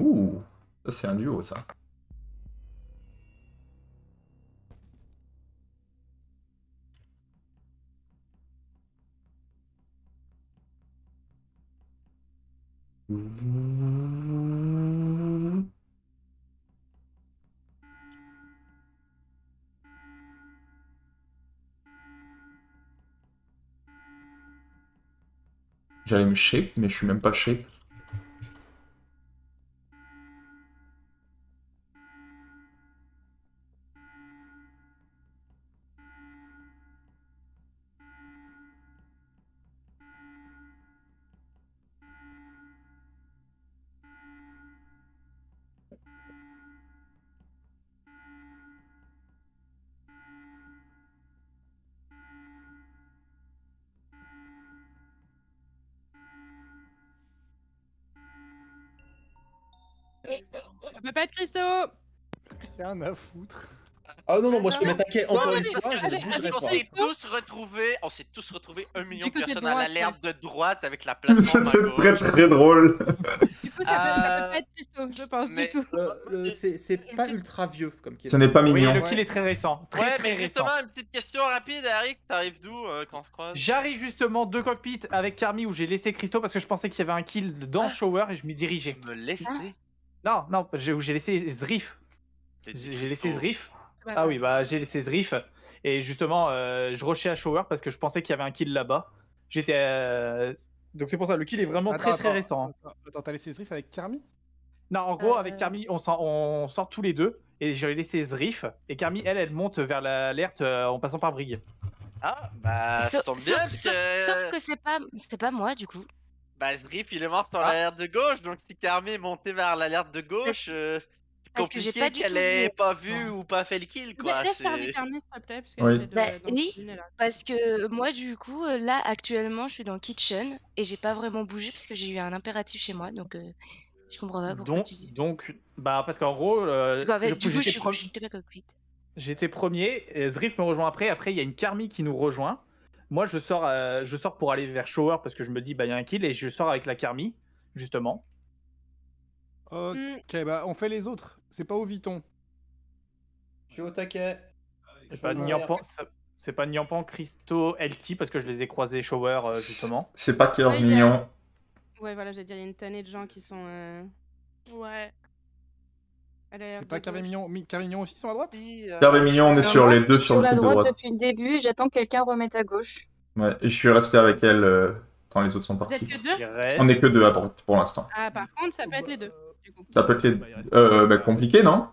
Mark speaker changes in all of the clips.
Speaker 1: Ouh, ça c'est un duo ça. J'allais me shape, mais je suis même pas shape.
Speaker 2: Ça peut pas être Christo.
Speaker 3: Rien à foutre.
Speaker 4: Ah non, non, moi je peux m'attaquer encore
Speaker 5: Non,
Speaker 4: une
Speaker 5: mais parce
Speaker 4: fois,
Speaker 5: que
Speaker 4: je ne
Speaker 2: allez,
Speaker 4: bougerai
Speaker 5: on
Speaker 4: pas.
Speaker 5: s'est tous retrouvés 1 million
Speaker 2: Du
Speaker 5: de
Speaker 2: côté
Speaker 5: personnes
Speaker 2: droite,
Speaker 5: à l'alerte
Speaker 2: ouais.
Speaker 5: de droite avec la
Speaker 1: C'était
Speaker 5: plateforme à
Speaker 1: très
Speaker 5: gauche.
Speaker 1: très drôle.
Speaker 2: Du coup, ça peut pas être Christo, je pense,
Speaker 5: mais-
Speaker 2: du tout.
Speaker 4: C'est pas ultra vieux comme
Speaker 1: Ce
Speaker 4: question.
Speaker 1: n'est pas
Speaker 6: Oui,
Speaker 1: mignon.
Speaker 6: le kill est très récent. Très
Speaker 5: Ouais,
Speaker 6: très
Speaker 5: mais
Speaker 6: récent.
Speaker 5: justement, une petite question rapide, Eric, t'arrives d'où quand on se croise?
Speaker 6: J'arrive justement de cockpit avec Carmi où j'ai laissé Christo parce que je pensais qu'il y avait un kill dans Shower et je m'y dirigeais.
Speaker 5: Je me laissais.
Speaker 6: Non, non, où j'ai laissé Zrif. J'ai laissé Zrif. Ah oui, bah j'ai laissé Zrif. Et justement, je rushais à Shower parce que je pensais qu'il y avait un kill là-bas. J'étais. Donc c'est pour ça, le kill est vraiment très récent.
Speaker 3: Attends, t'as laissé Zrif avec Carmi?
Speaker 6: Non, en gros, avec Carmi, on sort tous les deux. Et j'ai laissé Zrif. Et Carmi, elle monte vers l'alerte en passant par Brig.
Speaker 5: Ah, bah ça tombe bien parce
Speaker 7: Sauf que c'est pas moi du coup.
Speaker 5: Bah Zrif il est mort sur l'alerte de gauche, donc si Carmi est monté vers l'alerte de gauche, c'est
Speaker 7: parce que j'ai
Speaker 5: compliqué
Speaker 7: pas du
Speaker 5: qu'elle
Speaker 7: tout
Speaker 5: ait
Speaker 7: vu.
Speaker 5: pas vu ou pas fait le kill quoi.
Speaker 2: Laisse parler Carmi, s'il te plaît, parce qu'elle
Speaker 1: Oui.
Speaker 2: essaie de
Speaker 7: Bah
Speaker 2: d'en
Speaker 7: oui,
Speaker 2: cuisiner, là.
Speaker 7: parce que moi du coup là actuellement je suis dans Kitchen et j'ai pas vraiment bougé parce que j'ai eu un impératif chez moi donc je comprends pas pourquoi tu dis.
Speaker 6: Donc, bah parce qu'en gros,
Speaker 7: j'étais pas cockpit.
Speaker 6: J'étais premier, et Zrif me rejoint après. Après, il y a une Carmi qui nous rejoint. Moi, je sors pour aller vers Shower parce que je me dis, bah, il y a un kill et je sors avec la Carmi, justement.
Speaker 3: Ok, bah on fait les autres. C'est pas au Viton.
Speaker 4: Je suis au taquet.
Speaker 6: C'est pas Nyampan, Christo, LT parce que je les ai croisés Shower, justement.
Speaker 1: C'est pas cœur
Speaker 2: Ouais,
Speaker 1: mignon.
Speaker 2: Ouais, voilà, j'allais dire, il y a une tannée de gens qui sont. Ouais.
Speaker 3: C'est pas Carmignon aussi sur la droite?
Speaker 1: Cœur mignon, on est sur les deux sur le
Speaker 8: la
Speaker 1: truc de
Speaker 8: droite
Speaker 1: droite.
Speaker 8: depuis le début, j'attends que quelqu'un remette à gauche.
Speaker 1: Ouais, et je suis resté avec elle quand les autres sont
Speaker 2: Vous êtes
Speaker 1: partis.
Speaker 2: que deux?
Speaker 1: On est que deux à droite pour l'instant.
Speaker 2: Ah, par contre, ça peut être les deux, du coup.
Speaker 1: Ça peut être les bah, compliqué, non?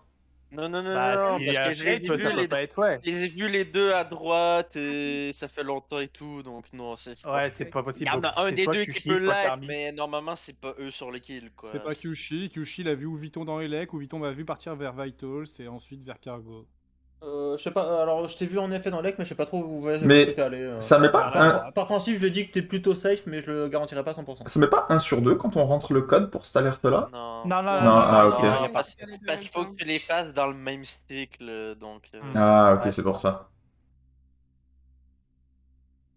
Speaker 5: Non, non, non,
Speaker 6: Bah,
Speaker 5: non,
Speaker 6: s'il y
Speaker 5: parce
Speaker 6: a
Speaker 5: que
Speaker 6: shape, ça peut pas être, ouais.
Speaker 5: j'ai vu les deux à droite et ça fait longtemps et tout, donc non, c'est
Speaker 6: Ouais, c'est pas
Speaker 5: Il
Speaker 6: possible.
Speaker 5: y en
Speaker 6: Donc,
Speaker 5: a un
Speaker 6: c'est
Speaker 5: des
Speaker 6: soit
Speaker 5: deux
Speaker 6: Kyushi,
Speaker 5: qui peut
Speaker 6: soit
Speaker 5: l'être,
Speaker 6: Carmi.
Speaker 5: mais normalement c'est pas eux sur le kill quoi.
Speaker 3: C'est pas Kyushi. Kyushi l'a vu où Viton dans les lecs, où Viton m'a vu partir vers Vitals et ensuite vers Cargo.
Speaker 4: Je sais pas, alors je t'ai vu en effet dans le deck, mais je sais pas trop où
Speaker 1: Mais
Speaker 4: t'es allé.
Speaker 1: ça met pas un...
Speaker 4: Par principe, je dis que t'es plutôt safe, mais je le garantirai pas à 100%.
Speaker 1: Ça met pas 1 sur 2 quand on rentre le code pour cette alerte-là?
Speaker 5: Non.
Speaker 6: Non,
Speaker 1: ah, ok.
Speaker 5: Non, parce qu'il faut que tu les fasses dans le même cycle, donc...
Speaker 1: Ah, ok, c'est pour ça.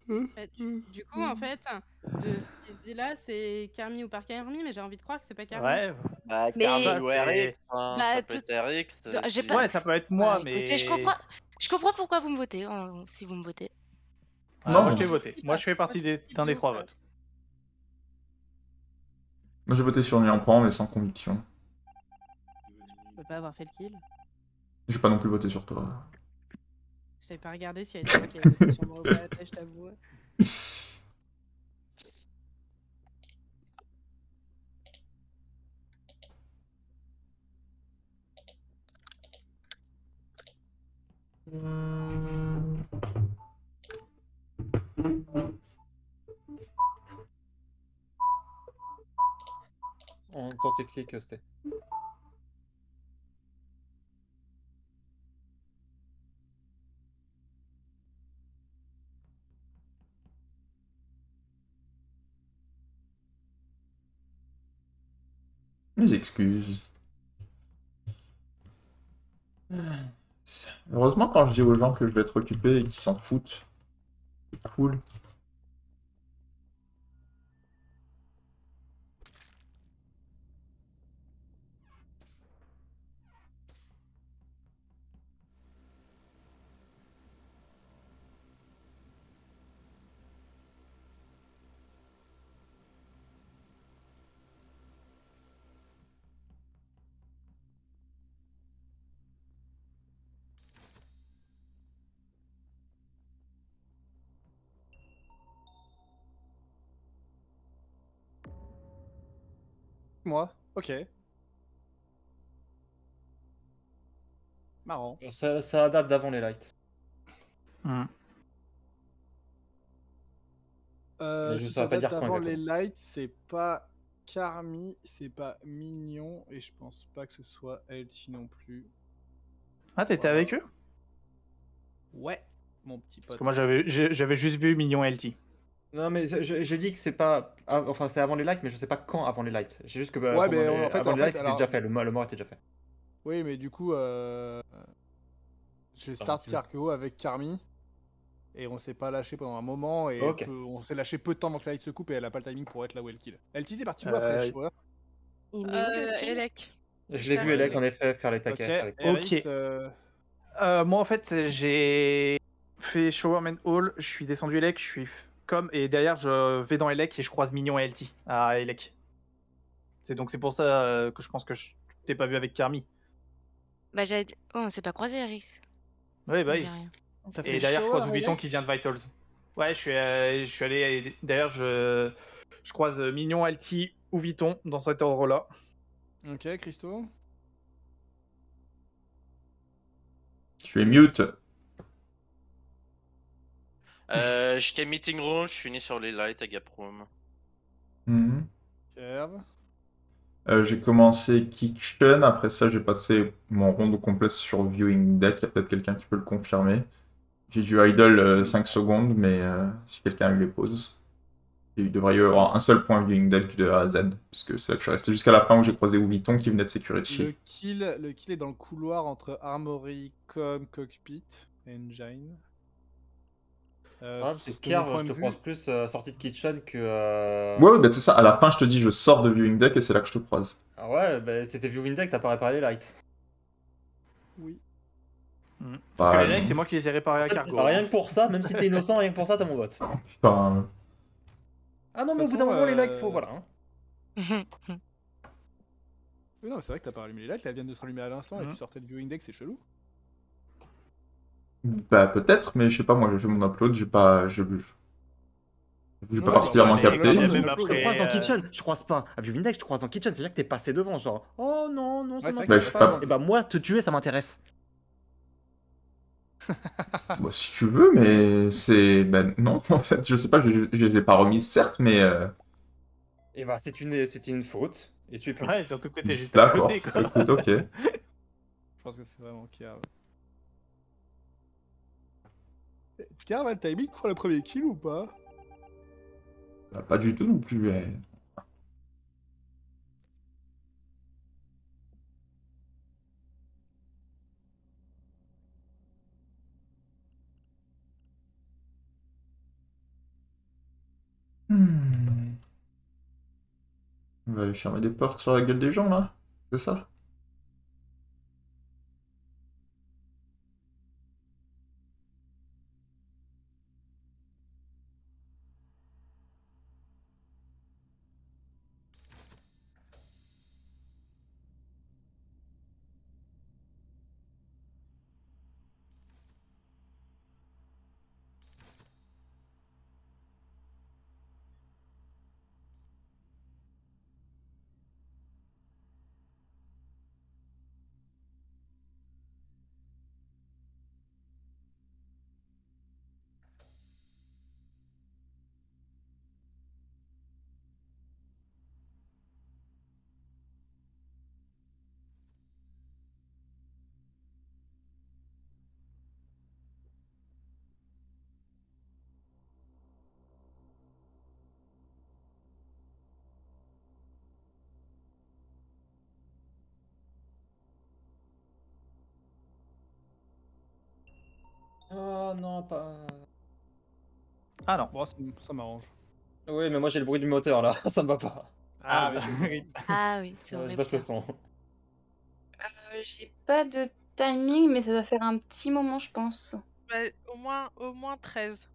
Speaker 2: Du coup, en fait, de ce qui se dit là, c'est Carmi ou par Carmi, mais j'ai envie de croire que c'est pas Carmi.
Speaker 6: Ouais.
Speaker 5: Bah,
Speaker 7: Mais-
Speaker 5: Carmi ou Eric,
Speaker 7: Bah,
Speaker 5: ça peut être Eric.
Speaker 7: j'ai pas-
Speaker 6: Ouais, ça peut être moi, mais.
Speaker 7: Écoutez, je comprends pourquoi vous me votez, si vous me votez.
Speaker 6: Ah,
Speaker 1: Non.
Speaker 6: moi je t'ai voté. Moi je fais partie d'un des 3 votes.
Speaker 1: Moi j'ai voté sur Nyampan, mais sans conviction.
Speaker 2: Je peux pas avoir fait le kill.
Speaker 1: J'ai pas non plus voté sur toi.
Speaker 2: Je n'avais pas regardé s'il y avait des gens qui avaient voté sur moi ou pas, je t'avoue.
Speaker 4: On tentait clic, c'était.
Speaker 1: Mes excuses. Heureusement quand je dis aux gens que je vais être occupé et qu'ils s'en foutent. C'est cool.
Speaker 3: Moi, ok. Marrant.
Speaker 4: Ça date d'avant les lights.
Speaker 6: Hmm.
Speaker 4: Mais je
Speaker 3: Si
Speaker 4: saurais
Speaker 3: ça
Speaker 4: pas
Speaker 3: date
Speaker 4: dire quand
Speaker 3: avant les
Speaker 4: exactement.
Speaker 3: lights, c'est pas Carmi, c'est pas Mignon, et je pense pas que ce soit Elti non plus.
Speaker 6: Ah, t'étais
Speaker 3: Voilà.
Speaker 6: avec eux?
Speaker 3: Ouais, mon petit pote.
Speaker 6: Parce que moi, j'avais juste vu Mignon et LT.
Speaker 4: Non, mais je dis que c'est pas. Enfin, c'est avant les lights, mais je sais pas quand avant les lights. C'est juste que
Speaker 3: Ouais, mais en fait,
Speaker 4: avant les lights, c'était
Speaker 3: alors-
Speaker 4: déjà fait. Le mort était déjà fait.
Speaker 3: Oui, mais du coup, j'ai start
Speaker 4: si vous-
Speaker 3: Carco avec Carmi. Et on s'est pas lâché pendant un moment. Et
Speaker 4: Ok.
Speaker 3: on s'est lâché peu de temps avant que la light se coupe. Et elle a pas le timing pour être là où elle kill. LT est parti où après
Speaker 6: Euh,
Speaker 3: Shower?
Speaker 7: Il est où le kill
Speaker 2: Elec.
Speaker 4: Je l'ai vu,
Speaker 6: Ouais,
Speaker 4: Elec,
Speaker 6: les-
Speaker 4: en effet, faire les
Speaker 3: Ok,
Speaker 4: taquets. avec-
Speaker 3: Eris,
Speaker 6: Moi, en fait, j'ai fait Showerman Hall, je suis descendu Elec, je suis comme, et derrière, je vais dans Elec et je croise Mignon et LT à Elec. C'est pour ça que je pense que je t'ai pas vu avec Carmi.
Speaker 7: Bah, j'avais. Oh, on s'est pas croisé, Eris.
Speaker 6: Oui, bah
Speaker 7: Il y
Speaker 6: oui.
Speaker 7: a rien.
Speaker 3: T'as
Speaker 6: Et
Speaker 3: fait
Speaker 6: derrière, je croise
Speaker 3: Shower,
Speaker 6: Vuitton
Speaker 3: Elec
Speaker 6: qui vient de Vitals. Ouais, je suis allé, et derrière, je croise Mignon, LT ou Vuitton dans cet ordre-là.
Speaker 3: Ok, Christo.
Speaker 1: Tu es mute.
Speaker 5: J'étais meeting room, je suis fini sur les lights à Gap Room.
Speaker 1: Mhm.
Speaker 3: Kerv.
Speaker 1: J'ai commencé Kitchen, après ça j'ai passé mon round complet sur Viewing Deck, il y a peut-être quelqu'un qui peut le confirmer. J'ai vu Idle 5 secondes, mais si quelqu'un a eu les pauses. Il devrait y avoir un seul point Viewing Deck de A à Z, puisque c'est là que je suis resté jusqu'à la fin où j'ai croisé Vuitton qui venait de Security.
Speaker 3: Le kill est dans le couloir entre Armory, Com, Cockpit, Engine.
Speaker 4: C'est
Speaker 3: De mon
Speaker 4: Kerv,
Speaker 3: point
Speaker 4: je
Speaker 3: de
Speaker 4: te
Speaker 3: vue-
Speaker 4: croise plus sortie de Kitchen que.
Speaker 1: Ouais, bah c'est ça, à la fin je te dis je sors de Viewing Deck et c'est là que je te croise.
Speaker 4: Ah ouais, bah, c'était Viewing Deck, t'as pas réparé les lights.
Speaker 3: Oui.
Speaker 6: Parce que
Speaker 1: Bah,
Speaker 6: les Elec,
Speaker 1: non.
Speaker 6: c'est moi qui les ai réparés à
Speaker 4: En fait,
Speaker 6: Cargo.
Speaker 4: rien que pour ça, même si t'es innocent, rien que pour ça, t'as mon vote.
Speaker 1: Putain,
Speaker 4: Ah non,
Speaker 3: De
Speaker 4: mais au
Speaker 3: toute
Speaker 4: bout d'un
Speaker 3: façon,
Speaker 4: moment, les lights, faut. Voilà. Hein.
Speaker 3: Oui, non, c'est vrai que t'as pas allumé les lights, elles viennent de se rallumer à l'instant et tu sortais de Viewing Deck, c'est chelou.
Speaker 1: bah peut-être, mais je sais pas, moi j'ai fait mon upload, j'ai pas
Speaker 3: Ouais,
Speaker 1: pas particulièrement
Speaker 6: ouais,
Speaker 1: capté.
Speaker 6: ouais,
Speaker 4: Je
Speaker 6: même
Speaker 4: te
Speaker 6: après,
Speaker 4: croise dans Kitchen, je croise pas à Viewing Deck, je te croise dans Kitchen, c'est-à-dire que t'es passé devant, genre. Oh non, non, ça
Speaker 3: Ouais, c'est vrai
Speaker 1: Bah,
Speaker 4: m'intéresse
Speaker 1: je sais
Speaker 4: pas.
Speaker 1: pas.
Speaker 4: Et bah, moi, te tuer, ça m'intéresse.
Speaker 1: Bah, si tu veux, mais c'est... Ben non, en fait, je sais pas, je les ai pas remises, certes, mais...
Speaker 4: Et bah, c'était une faute, et tu es puni.
Speaker 6: Ouais, surtout que t'étais juste à
Speaker 1: D'accord,
Speaker 6: côté, quoi.
Speaker 1: écoute, ok.
Speaker 3: Je pense que c'est vraiment Kerv. Kerv a le timing pour le premier kill ou pas?
Speaker 1: Bah, pas du tout non plus. On va aller fermer des portes sur la gueule des gens, là. C'est ça?
Speaker 4: Oh non, pas.
Speaker 6: Ah non.
Speaker 3: Bon, ça m'arrange.
Speaker 4: Oui, mais moi j'ai le bruit du moteur là, ça me va pas.
Speaker 3: Ah,
Speaker 6: oui.
Speaker 7: Ah oui, c'est
Speaker 4: Je
Speaker 7: horrible.
Speaker 4: baisse le
Speaker 7: Ça.
Speaker 4: son.
Speaker 8: J'ai pas de timing, mais ça doit faire un petit moment, je pense.
Speaker 2: Bah, au moins 13.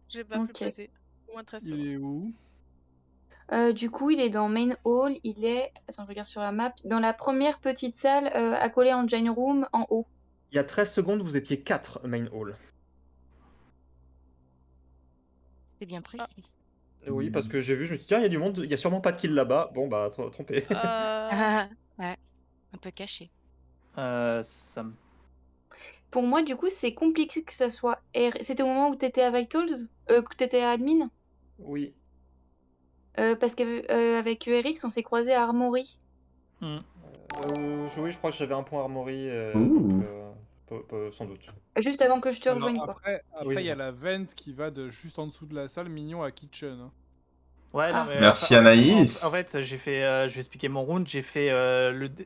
Speaker 2: J'ai pas
Speaker 8: Ok.
Speaker 2: pu passer. Au moins 13 secondes.
Speaker 3: Il est où?
Speaker 8: Du coup, il est dans Main Hall. Il est, attends, je regarde sur la map, dans la première petite salle accolée en Engine Room en haut.
Speaker 4: Il y a 13 secondes, vous étiez 4 main hall.
Speaker 7: C'est bien précis.
Speaker 4: Oui, parce que j'ai vu, je me suis dit, tiens, il y a du monde, il y a sûrement pas de kill là-bas. Bon, bah, trompé.
Speaker 7: Ouais, un peu caché.
Speaker 6: Ça me...
Speaker 8: Pour moi, du coup, c'est compliqué que ça soit C'était au moment où t'étais à Vitals, que t'étais à admin,
Speaker 4: Oui.
Speaker 8: parce qu'avec Eric, on s'est croisés à Armory.
Speaker 6: Hmm.
Speaker 4: Oui, je crois que j'avais un point armory,
Speaker 1: Ouh.
Speaker 4: donc sans doute.
Speaker 8: Juste avant que je te
Speaker 3: Alors
Speaker 8: rejoigne, quoi.
Speaker 3: après,
Speaker 4: Oui,
Speaker 3: il y a
Speaker 4: c'est
Speaker 3: la vente qui va de juste en dessous de la salle, Mignon à Kitchen. Hein.
Speaker 6: Ouais, non,
Speaker 8: Ah.
Speaker 6: mais
Speaker 1: Merci,
Speaker 6: en
Speaker 1: Anaïs.
Speaker 6: fait, j'ai fait, je vais expliquer mon round, j'ai fait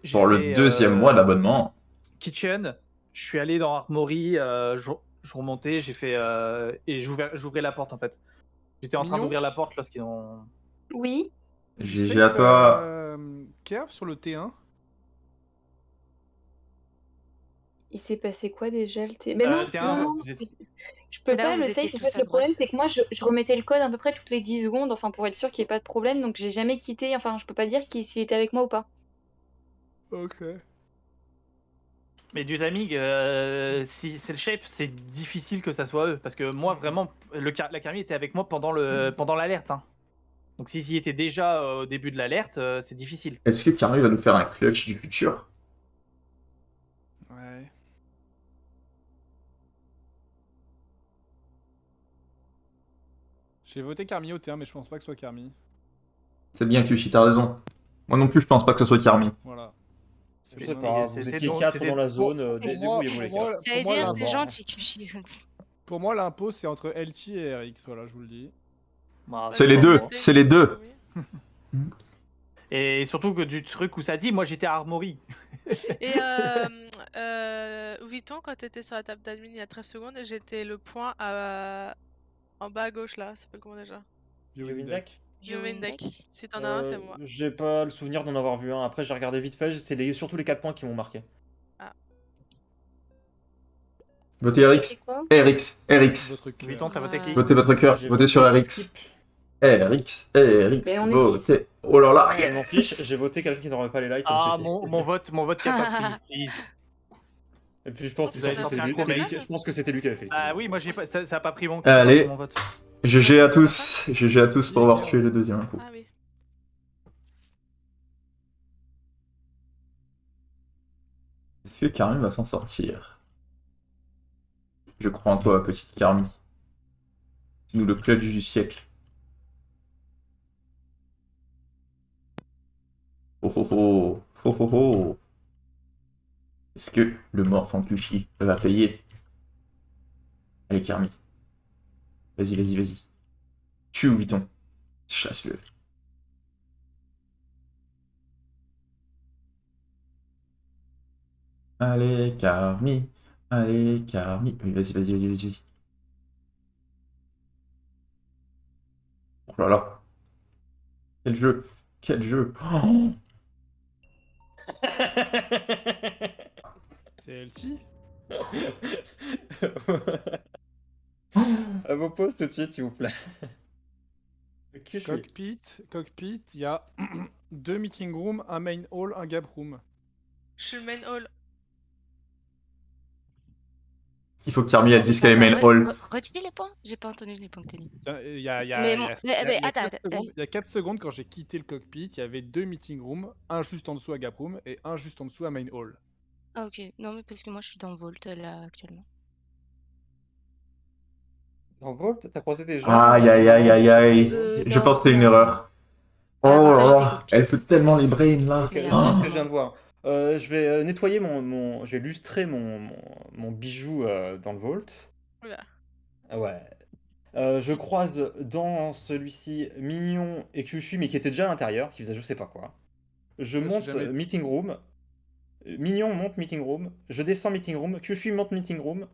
Speaker 6: j'ai
Speaker 1: Pour le
Speaker 6: fait,
Speaker 1: 2e mois d'abonnement.
Speaker 6: Kitchen, je suis allé dans Armory, je remontais, j'ai fait et j'ouvrais la porte en fait. J'étais en train
Speaker 3: Mignon
Speaker 6: d'ouvrir la porte lorsqu'ils ont.
Speaker 8: Oui.
Speaker 3: Tu
Speaker 1: GG
Speaker 3: sais
Speaker 1: à
Speaker 3: que,
Speaker 1: toi.
Speaker 3: Kerv sur le T1.
Speaker 8: Il s'est passé quoi déjà le Mais non, non, je peux
Speaker 7: Là
Speaker 8: pas
Speaker 7: où
Speaker 8: le
Speaker 7: vous étiez
Speaker 8: safe. En
Speaker 7: tous
Speaker 8: fait,
Speaker 7: à
Speaker 8: le
Speaker 7: droite.
Speaker 8: problème, c'est que moi, je remettais le code à peu près toutes les 10 secondes, enfin, pour être sûr qu'il n'y ait pas de problème. Donc, j'ai jamais quitté. Enfin, je peux pas dire s'il était avec moi ou pas.
Speaker 3: Ok.
Speaker 6: Mais du timing, si c'est le shape, c'est difficile que ça soit eux. Parce que moi, vraiment, la Carmi était avec moi pendant l'alerte. Hein. Donc s'ils y étaient déjà au début de l'alerte, c'est difficile.
Speaker 1: Est-ce que Carmi va nous faire un clutch du futur?
Speaker 3: Ouais. J'ai voté Carmi au T1, mais je pense pas que ce soit Carmi.
Speaker 1: C'est bien, Kushi, t'as raison. Moi non plus, je pense pas que ce soit Carmi.
Speaker 3: Voilà.
Speaker 4: Je sais pas, vous étiez 4 dans la zone, débrouillez-vous les gars.
Speaker 7: J'allais
Speaker 3: moi,
Speaker 7: dire,
Speaker 3: l'impôt-
Speaker 7: c'est gentil, Kushi.
Speaker 3: Pour moi, l'impôt, c'est entre LT et RX, voilà, je vous le dis.
Speaker 6: Bah,
Speaker 1: C'est les
Speaker 6: pas
Speaker 1: deux,
Speaker 6: moi.
Speaker 1: c'est les deux.
Speaker 6: Et surtout que du truc où ça dit, moi j'étais à Armory.
Speaker 9: Et Vuitton, quand t'étais sur la table d'admin il y a 13 secondes, j'étais le point en bas à gauche là, ça s'appelle comment déjà?
Speaker 3: Viewing deck.
Speaker 9: Viewing deck. Si t'en as un, c'est moi.
Speaker 4: J'ai pas le souvenir d'en avoir vu un. Après, j'ai regardé vite fait, c'est surtout les 4 points qui m'ont marqué.
Speaker 1: Votez RX.
Speaker 8: C'est quoi
Speaker 1: RX, RX.
Speaker 3: Votre cœur.
Speaker 6: Vuitton, t'as voté qui?
Speaker 1: Votez votre cœur,
Speaker 4: J'ai
Speaker 1: votez sur
Speaker 4: voté
Speaker 1: RX.
Speaker 4: skip.
Speaker 1: RX, RX,
Speaker 8: Mais on est
Speaker 1: votez. Oh là là.
Speaker 4: Je m'en fiche, j'ai voté quelqu'un qui n'aurait pas les likes.
Speaker 6: Ah,
Speaker 4: ça me suffit.
Speaker 6: mon vote qui a pas pris. Please.
Speaker 4: Et puis je pense,
Speaker 6: Vous avez
Speaker 4: surtout que
Speaker 6: sorti
Speaker 4: c'est
Speaker 6: un
Speaker 4: lui,
Speaker 6: conseil
Speaker 4: je pense que c'était lui qui avait fait.
Speaker 6: Ah oui, moi j'ai pas, ça a pas pris mon,
Speaker 1: Allez.
Speaker 6: mon vote.
Speaker 1: GG à tous. GG à tous pour avoir tué le 2e impôt.
Speaker 9: Ah oui.
Speaker 1: Est-ce que Carmi va s'en sortir? Je crois en toi, petite Carmi. Dis-nous le clutch du siècle. Oh oh oh, oh oh oh. Est-ce que le mort en Kushi va payer? Allez, Carmi. Vas-y, vas-y, vas-y. Tue Vuitton. Chasse-le. Allez, Carmi. Allez, Carmi. Oui, vas-y, vas-y, vas-y, vas-y. Oh là là. Quel jeu. Quel jeu. Oh,
Speaker 3: C'est LT.
Speaker 4: À vos postes tout de suite, s'il vous plaît.
Speaker 3: Cockpit, il y a 2 meeting rooms, un main hall, un gap room.
Speaker 9: Je suis le main hall.
Speaker 1: il faut que Carmi elle dise qu'elle est main hall.
Speaker 7: Redis les points. J'ai pas entendu les points que t'as dit.
Speaker 3: Il y a,
Speaker 7: Attends,
Speaker 3: 4 secondes, quand j'ai quitté le cockpit, il y avait 2 meeting rooms, un juste en dessous à gap room et un juste en dessous à main hall.
Speaker 7: Ah ok, non mais parce que moi je suis dans Vault là actuellement.
Speaker 4: En Vault, t'as croisé des gens?
Speaker 1: Aïe aïe aïe aïe aïe. Je
Speaker 7: non,
Speaker 1: pense que c'est une
Speaker 7: non.
Speaker 1: erreur. Oh
Speaker 7: Avant ça,
Speaker 1: là
Speaker 7: j'étais
Speaker 1: là.
Speaker 7: cockpit.
Speaker 1: Elle fait tellement les brains là.
Speaker 4: Ok,
Speaker 7: Mais
Speaker 4: c'est
Speaker 7: avant,
Speaker 4: ce que je viens de voir. Je vais nettoyer je vais lustrer mon bijou dans le Vault.
Speaker 9: Oula.
Speaker 4: Ouais. Je croise dans celui-ci Mignon et Kyushu, mais qui étaient déjà à l'intérieur, qui faisaient je sais pas quoi. Je
Speaker 3: Ouais,
Speaker 4: monte
Speaker 3: j'ai jamais-
Speaker 4: meeting room. Mignon monte meeting room. Je descends meeting room. Kyushu monte meeting room.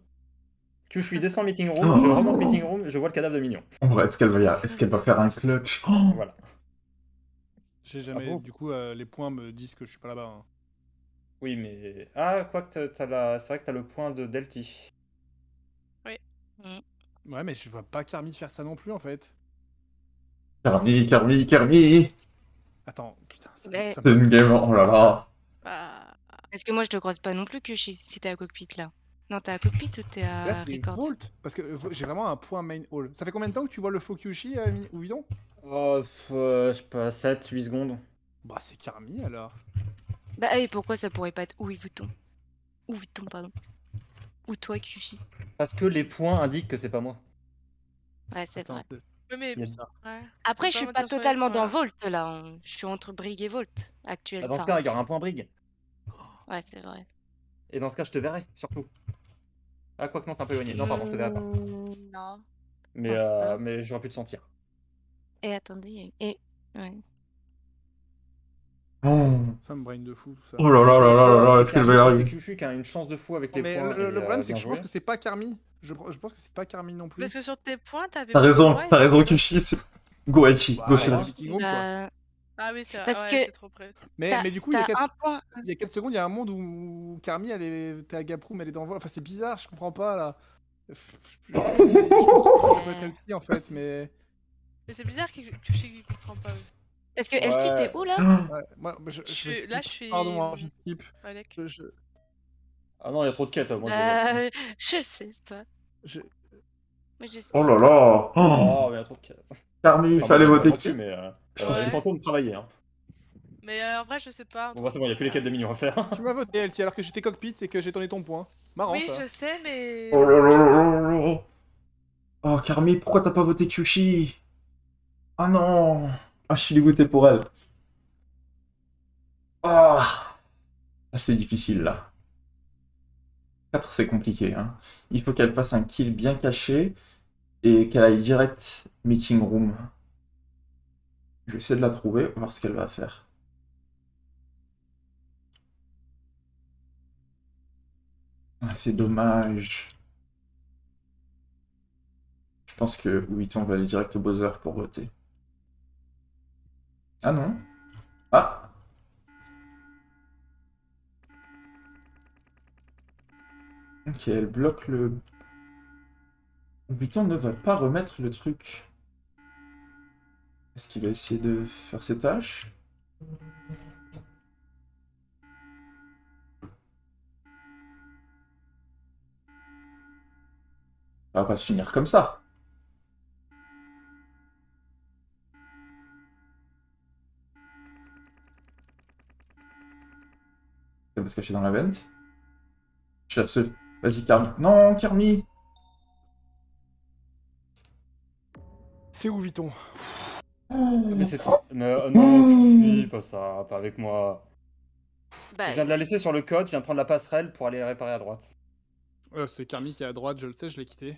Speaker 4: Kyushu descend meeting room.
Speaker 1: Oh.
Speaker 4: Je remonte meeting room. Je vois le cadavre de Mignon.
Speaker 1: En vrai, est-ce qu'elle va faire un clutch? Oh.
Speaker 4: Voilà.
Speaker 3: J'ai jamais.
Speaker 4: bon
Speaker 3: Du coup, les points me disent que je suis pas là-bas. Hein.
Speaker 4: Oui, mais. Ah, quoi que c'est vrai que t'as le point de Delty.
Speaker 3: Ouais, mais je vois pas Carmi faire ça non plus en fait.
Speaker 1: Carmi, Carmi, Carmi.
Speaker 3: Attends, putain, ça,
Speaker 7: Mais-
Speaker 3: ça
Speaker 1: C'est
Speaker 3: me-
Speaker 1: une game, oh là là.
Speaker 9: Bah.
Speaker 7: Parce que moi je te croise pas non plus Kushi si t'es à cockpit là. Non t'es à cockpit ou t'es
Speaker 3: Là,
Speaker 7: à
Speaker 3: t'es
Speaker 7: record?
Speaker 3: Vault. Parce que j'ai vraiment un point main hall. Ça fait combien de temps que tu vois le faux Kyushi ou Vidon?
Speaker 4: Oh, je sais pas, 7, 8 secondes.
Speaker 3: Bah, c'est Carmi alors.
Speaker 7: Bah, et pourquoi ça pourrait pas être Ou Vuitton? Ou Vuitton, pardon. Ou toi, Kyushi.
Speaker 4: Parce que les points indiquent que c'est pas moi.
Speaker 7: Ouais, c'est vrai.
Speaker 9: Oui, mais
Speaker 4: Il y a-
Speaker 3: bizarre.
Speaker 9: ouais.
Speaker 7: Après,
Speaker 9: Faut
Speaker 7: je suis
Speaker 9: pas
Speaker 7: pas
Speaker 9: mentir sur les
Speaker 7: totalement
Speaker 9: points,
Speaker 7: dans
Speaker 9: là.
Speaker 7: Volt là. Je suis entre Brig et Volt actuellement.
Speaker 4: Dans ce cas, il y aura un point Brig.
Speaker 7: Ouais, c'est vrai.
Speaker 4: Et dans ce cas, je te verrai, surtout. Ah, quoi que non, c'est un peu éloigné. Non, pardon, je te verrai pas.
Speaker 7: Non.
Speaker 4: Mais,
Speaker 7: pense pas.
Speaker 4: mais j'aurais pu te sentir.
Speaker 7: Et attendez. Et. Ouais.
Speaker 1: Oh.
Speaker 3: Ça me brain de fou tout ça.
Speaker 1: Oh là là là là là là, est-ce qu'elle va y
Speaker 4: C'est
Speaker 1: arriver?
Speaker 4: Kyushu qui a une chance de fou avec
Speaker 3: Non,
Speaker 4: les
Speaker 3: mais
Speaker 4: points.
Speaker 3: le problème, c'est
Speaker 4: bien
Speaker 3: que je pense
Speaker 4: joué.
Speaker 3: que c'est pas Carmi. Je pense que c'est pas Carmi non plus.
Speaker 9: Parce que sur tes points, t'avais.
Speaker 1: T'as raison,
Speaker 9: Ouais,
Speaker 1: t'as raison, Kyushi, c'est... Go Elchi,
Speaker 3: Bah,
Speaker 1: go
Speaker 3: ouais,
Speaker 1: celui-là.
Speaker 3: Viking Home, quoi.
Speaker 7: Bah,
Speaker 9: Ah oui, c'est vrai.
Speaker 7: Parce
Speaker 9: ouais,
Speaker 7: que
Speaker 9: c'est trop près.
Speaker 3: Mais du coup, il y a
Speaker 7: t'as un point.
Speaker 3: il y a 4 secondes, il y a un monde où Carmi, elle est à Gaproum, elle est dans le vol. Enfin, c'est bizarre, je comprends pas là. Je pense que ça peut être Elsie en fait, mais.
Speaker 9: Mais c'est bizarre que Kyushi comprend pas.
Speaker 7: Parce que LT, t'es où là?
Speaker 3: Ouais, moi, je vais
Speaker 9: Là,
Speaker 3: skip.
Speaker 9: je suis.
Speaker 3: Pardon, hein, je skip.
Speaker 9: Alec.
Speaker 4: Ah non, il y a trop de quêtes. Moi, je...
Speaker 7: Je sais pas. Moi, je
Speaker 1: Oh là là.
Speaker 4: Oh, mais il y a trop de quêtes.
Speaker 1: Carmi, il
Speaker 4: Enfin,
Speaker 1: fallait
Speaker 4: moi,
Speaker 1: voter
Speaker 4: tranquille,
Speaker 1: qui?
Speaker 4: mais
Speaker 1: Je pense
Speaker 4: les
Speaker 1: que-
Speaker 4: fantômes travaillaient. Hein.
Speaker 9: Mais en vrai, je sais pas.
Speaker 4: Bon, bah, c'est bon, il n'y a plus les quêtes de minions à faire.
Speaker 3: Tu m'as voté, Elsie, alors que j'étais cockpit et que j'ai donné ton point. Marrant
Speaker 9: Oui,
Speaker 3: ça.
Speaker 9: je sais, mais.
Speaker 1: Oh là là là là là. Oh, Carmi, pourquoi t'as pas voté Kyushi? Ah non. Ah, je suis dégoûté pour elle. Ah, c'est difficile là. 4, c'est compliqué. Hein. Il faut qu'elle fasse un kill bien caché et qu'elle aille direct meeting room. Je vais essayer de la trouver, voir ce qu'elle va faire. Ah, c'est dommage. Je pense que Vuitton va aller direct au buzzer pour voter. Ah non. Ah. Ok, elle bloque le... Vuitton ne va pas remettre le truc. Est-ce qu'il va essayer de faire ses tâches? Ça va pas se finir comme ça. Elle va se cacher dans la vente. Je suis la seule. Vas-y, Carmi. Non, Carmi.
Speaker 3: C'est où Vuitton?
Speaker 4: Mais c'est ça. Non, Kyushi, pas ça, pas avec moi.
Speaker 7: Bah,
Speaker 4: Je viens de la laisser sur le code, je viens de prendre la passerelle pour aller réparer à droite.
Speaker 3: C'est Carmi qui est à droite, je le sais, je l'ai quitté.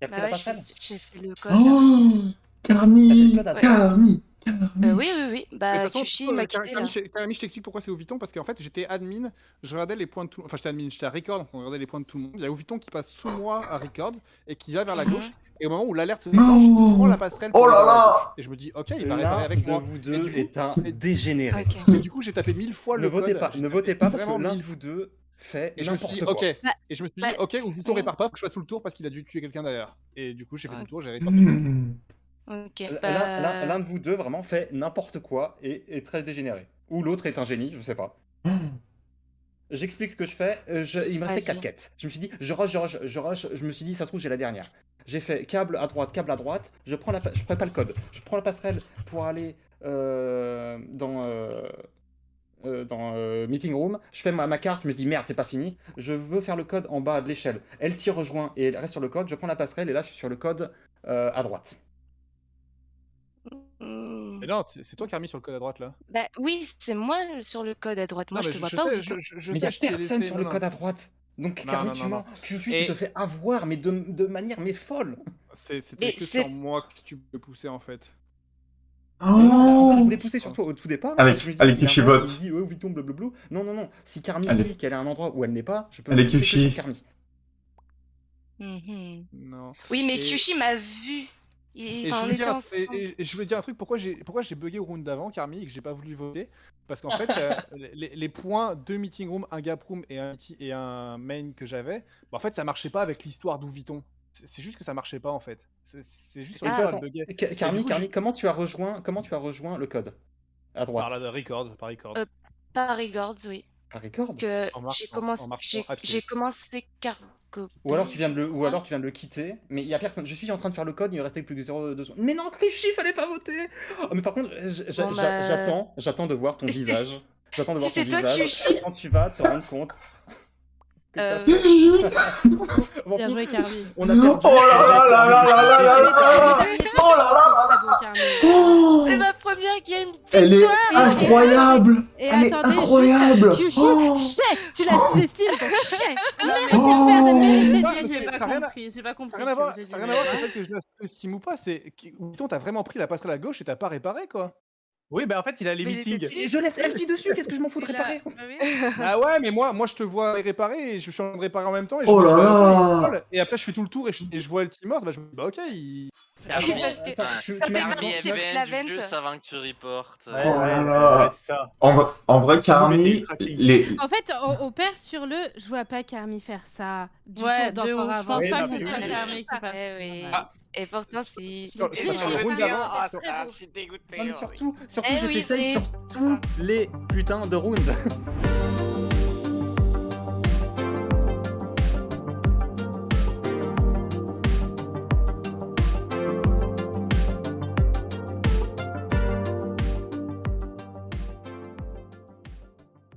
Speaker 4: T'as pris
Speaker 7: bah
Speaker 4: la
Speaker 7: ouais,
Speaker 4: passerelle?
Speaker 7: j'ai fait le code là.
Speaker 1: Oh, Carmi.
Speaker 4: T'as fait le code à droite?
Speaker 1: Carmi.
Speaker 7: Oui, oui, oui.
Speaker 3: Mais
Speaker 7: Bah,
Speaker 3: de toute façon,
Speaker 7: Kyushi m'a quitté là.
Speaker 3: Carmi, je t'explique pourquoi c'est au Vuitton, parce qu'en fait, j'étais admin, je regardais les points de tout le monde. Enfin, j'étais admin, j'étais à record, donc on regardait les points de tout le monde. Il y a Vuitton qui passe sous moi à record et qui va vers la gauche. Et au moment où l'alerte se déclenche, il prend la passerelle pour
Speaker 1: Oh là
Speaker 3: aller vers la
Speaker 1: là.
Speaker 3: gauche. Et je me dis, ok, il va réparer
Speaker 4: L'un
Speaker 3: avec
Speaker 4: de
Speaker 3: moi.
Speaker 4: vous
Speaker 3: Et
Speaker 4: deux
Speaker 3: du coup-
Speaker 4: est un dégénéré.
Speaker 7: Ok.
Speaker 3: Et du coup, j'ai tapé 1000 fois
Speaker 4: Ne
Speaker 3: le
Speaker 4: votez
Speaker 3: code.
Speaker 4: pas,
Speaker 3: J'ai
Speaker 4: ne
Speaker 3: tapé
Speaker 4: votez pas parce que
Speaker 3: vraiment
Speaker 4: l'un
Speaker 3: 1000
Speaker 4: de vous deux fait
Speaker 3: Et je me suis
Speaker 4: n'importe
Speaker 3: dit,
Speaker 4: quoi.
Speaker 3: ok.
Speaker 7: Bah,
Speaker 3: Et je me suis
Speaker 7: bah,
Speaker 3: dit, ok, ou Vuitton
Speaker 7: mm.
Speaker 3: répare pas, faut que je fasse tout le tour parce qu'il a dû tuer quelqu'un derrière. Et du coup, j'ai fait tout
Speaker 7: Ouais.
Speaker 3: le tour, j'ai réparé tout.
Speaker 7: Ok,
Speaker 4: L'un
Speaker 7: bah.
Speaker 4: de vous deux vraiment fait n'importe quoi et est très dégénéré. Ou l'autre est un génie, je sais pas. J'explique ce que je fais. Il me restait 4
Speaker 7: Vas-y.
Speaker 4: quêtes. Je me suis dit, je rush. Je me suis dit, ça se trouve, j'ai la dernière. J'ai fait câble à droite. Je ferai pas le code. Je prends la passerelle pour aller dans Meeting Room. Je fais ma carte. Je me dis, merde, c'est pas fini. Je veux faire le code en bas de l'échelle. Elle t'y rejoint et elle reste sur le code. Je prends la passerelle et là, je suis sur le code à droite.
Speaker 3: Mais non, c'est toi qui as mis sur le code à droite là.
Speaker 7: Bah oui, c'est moi sur le code à droite. Moi,
Speaker 3: Non,
Speaker 7: je
Speaker 3: mais
Speaker 7: te vois pas.
Speaker 3: sais,
Speaker 7: Vuitton.
Speaker 4: Mais il y a
Speaker 3: je t'ai
Speaker 4: personne
Speaker 3: laissé-
Speaker 4: sur le
Speaker 3: non,
Speaker 4: code
Speaker 3: non.
Speaker 4: à droite. Donc,
Speaker 3: Non,
Speaker 4: Carmi,
Speaker 3: non,
Speaker 4: tu
Speaker 3: non,
Speaker 4: mens.
Speaker 3: non.
Speaker 4: Tu
Speaker 3: Et-
Speaker 4: te fais avoir, mais de manière mais folle.
Speaker 3: C'était
Speaker 7: Mais
Speaker 3: que
Speaker 7: c'est-
Speaker 3: sur moi que tu peux pousser en fait.
Speaker 4: Mais non, je
Speaker 1: Oh.
Speaker 4: voulais pousser sur toi au tout départ.
Speaker 1: Allez,
Speaker 4: parce que je me disais,
Speaker 1: allez,
Speaker 4: il y a un
Speaker 1: Kyushi
Speaker 4: moment,
Speaker 1: vote.
Speaker 4: Il me dit, Vuitton, blablabla. Non. Si Carmi
Speaker 1: Allez.
Speaker 4: dit qu'elle est à un endroit où elle n'est pas, je peux
Speaker 1: Allez,
Speaker 4: me pousser que
Speaker 1: Kyushi.
Speaker 4: sur Carmi.
Speaker 7: Mhm.
Speaker 3: Non.
Speaker 7: Oui, mais
Speaker 3: Et-
Speaker 7: Kyushi m'a vu.
Speaker 3: Et
Speaker 7: Enfin,
Speaker 3: je
Speaker 7: on
Speaker 3: voulais
Speaker 7: était
Speaker 3: dire,
Speaker 7: ensemble.
Speaker 3: et je voulais dire un truc, pourquoi j'ai bugué au round d'avant, Carmi, et que j'ai pas voulu voter. Parce qu'en fait, les points de meeting room, un gap room et un main que j'avais, bah, en fait, ça marchait pas avec l'histoire d'Ouviton. C'est juste que ça marchait pas en fait. C'est juste sur
Speaker 4: Et toi,
Speaker 3: l'histoire,
Speaker 4: attends,
Speaker 3: elle buguait.
Speaker 4: Carmi,
Speaker 3: Et du coup,
Speaker 4: comment tu as rejoint le code à droite?
Speaker 3: Par là de record, par record.
Speaker 7: Pas Records, oui.
Speaker 4: Par record?
Speaker 7: Que
Speaker 3: En marche-
Speaker 7: j'ai
Speaker 3: en
Speaker 7: commencé,
Speaker 3: marchant à pied.
Speaker 7: j'ai commencé Donc,
Speaker 4: Ou alors tu viens de le quitter, mais il y a personne. Je suis en train de faire le code, il me restait plus que 0,2 secondes. Mais non, Clichy, fallait pas voter. Oh, mais par contre, j'attends de voir ton visage. J'attends de voir ton
Speaker 7: C'était toi,
Speaker 4: visage
Speaker 7: Clichy.
Speaker 4: quand tu vas te rendre compte.
Speaker 2: Bien joué, Carmi.
Speaker 4: On a perdu.
Speaker 1: Oh là là là là là là là là. Oh là là là.
Speaker 7: C'est ma première game
Speaker 1: Elle est incroyable.
Speaker 2: Et
Speaker 1: Elle est
Speaker 2: attendez,
Speaker 1: incroyable.
Speaker 2: Kyushi,
Speaker 1: Oh.
Speaker 2: chais, tu la sous-estimes, donc chais.
Speaker 3: Non,
Speaker 2: Méritez
Speaker 3: mais-
Speaker 2: le père de
Speaker 3: Oh.
Speaker 2: mériter.
Speaker 3: Ça,
Speaker 2: J'ai
Speaker 3: ça
Speaker 2: pas
Speaker 3: a rien à-
Speaker 2: compris, j'ai pas compris.
Speaker 3: Ça n'a rien à voir
Speaker 2: ce que j'ai dit,
Speaker 3: ça a rien à voir
Speaker 2: mais
Speaker 3: avec le fait que je la sous-estime ou pas, c'est Witton, t'as vraiment pris la passerelle à gauche et t'as pas réparé quoi.
Speaker 6: Oui, bah en fait, il a les
Speaker 7: Mais il était
Speaker 6: meetings.
Speaker 7: dessus.
Speaker 4: Et je laisse LT dessus, qu'est-ce que je m'en fous de
Speaker 9: Il a-
Speaker 4: réparer?
Speaker 9: Bah oui.
Speaker 3: Ah ouais, mais moi je te vois les réparer et je suis en train de réparer en même temps et je
Speaker 1: Oh
Speaker 3: me dis,
Speaker 1: là
Speaker 3: bah,
Speaker 1: là.
Speaker 3: ok, il vole. Et après je fais tout le tour et je vois le team mort, bah je me dis bah ok, il...
Speaker 5: Carmi,
Speaker 7: Parce que
Speaker 4: Attends, tu
Speaker 7: quand
Speaker 4: mets
Speaker 7: t'es
Speaker 4: un
Speaker 5: Carmi
Speaker 7: parti,
Speaker 5: est
Speaker 7: j'ai pris
Speaker 5: ban
Speaker 7: la
Speaker 5: du jeu
Speaker 7: vente.
Speaker 5: avant que tu reportes.
Speaker 6: Ouais,
Speaker 1: Oh
Speaker 6: ouais,
Speaker 1: là là.
Speaker 6: ouais, c'est ça.
Speaker 1: En vrai,
Speaker 6: C'est mauvais
Speaker 1: Carmi,
Speaker 6: tracking.
Speaker 2: En fait, au père sur le, je vois pas Carmi faire ça du
Speaker 9: Ouais,
Speaker 2: tout
Speaker 9: de
Speaker 2: d'encore
Speaker 9: ouf.
Speaker 2: avant.
Speaker 6: Oui,
Speaker 2: Je pense pas
Speaker 6: non,
Speaker 2: que
Speaker 6: mais
Speaker 2: ce
Speaker 6: oui,
Speaker 2: soit
Speaker 6: oui.
Speaker 2: Carmi qui fasse.
Speaker 7: Eh oui.
Speaker 3: Ah.
Speaker 7: Et pourtant, c'est.
Speaker 3: Sur le round d'avant, sur-
Speaker 4: Non, mais surtout
Speaker 7: Eh
Speaker 4: j'étais
Speaker 7: oui,
Speaker 4: safe
Speaker 7: c'est-
Speaker 4: sur tous les putains de rounds.